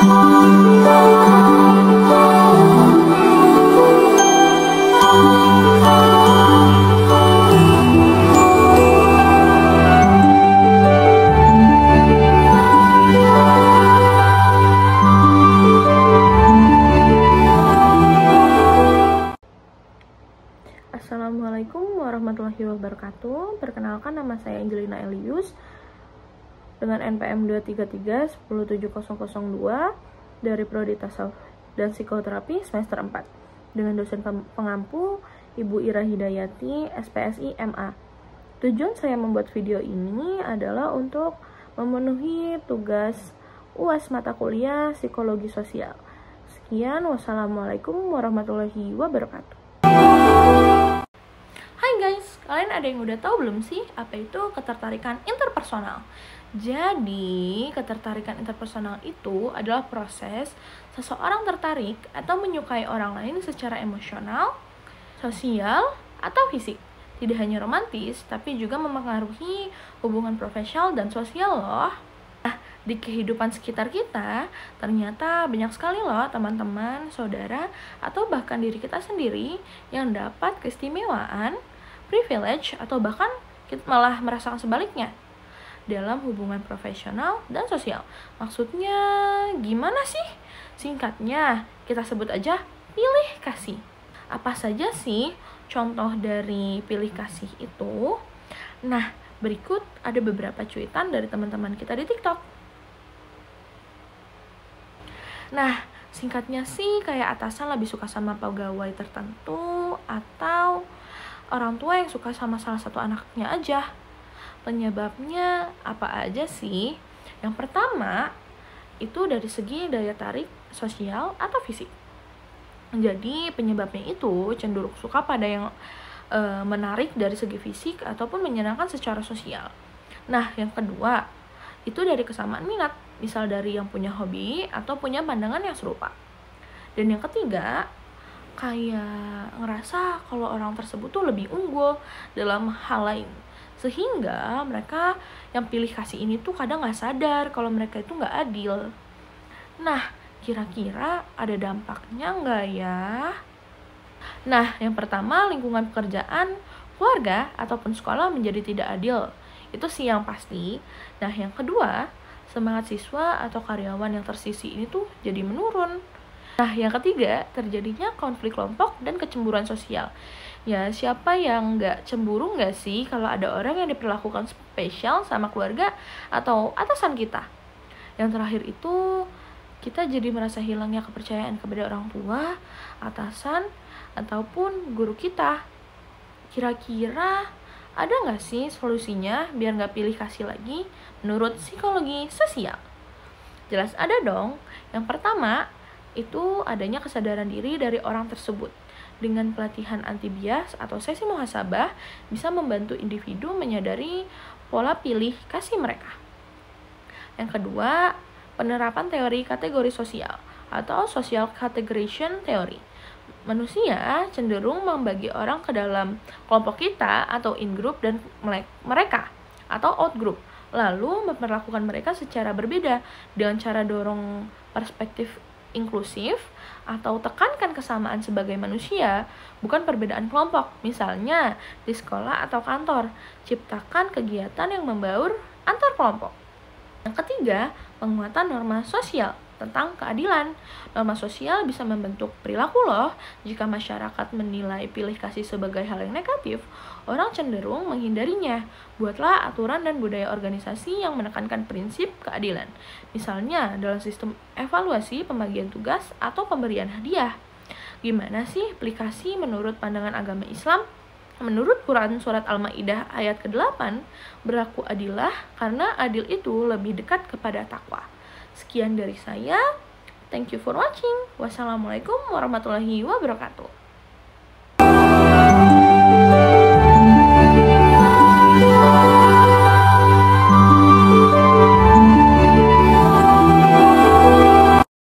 Assalamualaikum warahmatullahi wabarakatuh. Perkenalkan, nama saya Angelina Elius dengan NPM 233-10702 dari Prodi Tasawuf dan Psikoterapi semester 4 dengan dosen pengampu Ibu Ira Hidayati, SPSI MA. Tujuan saya membuat video ini adalah untuk memenuhi tugas UAS mata kuliah Psikologi Sosial. Sekian, wassalamualaikum warahmatullahi wabarakatuh. Hai guys, kalian ada yang udah tahu belum sih apa itu ketertarikan interpersonal? Jadi, ketertarikan interpersonal itu adalah proses seseorang tertarik atau menyukai orang lain secara emosional, sosial, atau fisik. Tidak hanya romantis, tapi juga mempengaruhi hubungan profesional dan sosial loh. Nah, di kehidupan sekitar kita, ternyata banyak sekali loh teman-teman, saudara, atau bahkan diri kita sendiri yang dapat keistimewaan, privilege, atau bahkan kita malah merasakan sebaliknya dalam hubungan profesional dan sosial. Maksudnya gimana sih? Singkatnya, kita sebut aja pilih kasih. Apa saja sih contoh dari pilih kasih itu? Nah, berikut ada beberapa cuitan dari teman-teman kita di TikTok. Nah, singkatnya sih kayak atasan lebih suka sama pegawai tertentu atau orang tua yang suka sama salah satu anaknya aja. Penyebabnya apa aja sih? Yang pertama, itu dari segi daya tarik sosial atau fisik. Jadi penyebabnya itu cenderung suka pada yang menarik dari segi fisik ataupun menyenangkan secara sosial. Nah, yang kedua, itu dari kesamaan minat, misal dari yang punya hobi atau punya pandangan yang serupa. Dan yang ketiga, kayak ngerasa kalau orang tersebut tuh lebih unggul dalam hal lain, sehingga mereka yang pilih kasih ini tuh kadang nggak sadar kalau mereka itu nggak adil. Nah, kira-kira ada dampaknya nggak ya? Nah, yang pertama, lingkungan pekerjaan, keluarga, ataupun sekolah menjadi tidak adil. Itu sih yang pasti. Nah, yang kedua, semangat siswa atau karyawan yang tersisi ini tuh jadi menurun. Nah, yang ketiga, terjadinya konflik kelompok dan kecemburuan sosial. Ya, siapa yang nggak cemburu nggak sih kalau ada orang yang diperlakukan spesial sama keluarga atau atasan kita? Yang terakhir itu, kita jadi merasa hilangnya kepercayaan kepada orang tua, atasan, ataupun guru kita. Kira-kira ada nggak sih solusinya biar nggak pilih kasih lagi menurut psikologi sosial? Jelas ada dong. Yang pertama, itu adanya kesadaran diri dari orang tersebut. Dengan pelatihan anti bias atau sesi muhasabah bisa membantu individu menyadari pola pilih kasih mereka. Yang kedua, penerapan teori kategori sosial atau social categorization theory. Manusia cenderung membagi orang ke dalam kelompok kita atau in-group dan mereka atau out-group, lalu memperlakukan mereka secara berbeda dengan cara dorong perspektif inklusif atau tekankan kesamaan sebagai manusia, bukan perbedaan kelompok. Misalnya di sekolah atau kantor, ciptakan kegiatan yang membaur antar kelompok. Yang ketiga, penguatan norma sosial tentang keadilan. Norma sosial bisa membentuk perilaku loh. Jika masyarakat menilai pilih kasih sebagai hal yang negatif, orang cenderung menghindarinya. Buatlah aturan dan budaya organisasi yang menekankan prinsip keadilan. Misalnya dalam sistem evaluasi pembagian tugas atau pemberian hadiah. Gimana sih pilih kasih menurut pandangan agama Islam? Menurut Quran Surat Al-Ma'idah ayat ke-8, berlaku adilah karena adil itu lebih dekat kepada takwa. Sekian dari saya. Thank you for watching. Wassalamualaikum warahmatullahi wabarakatuh.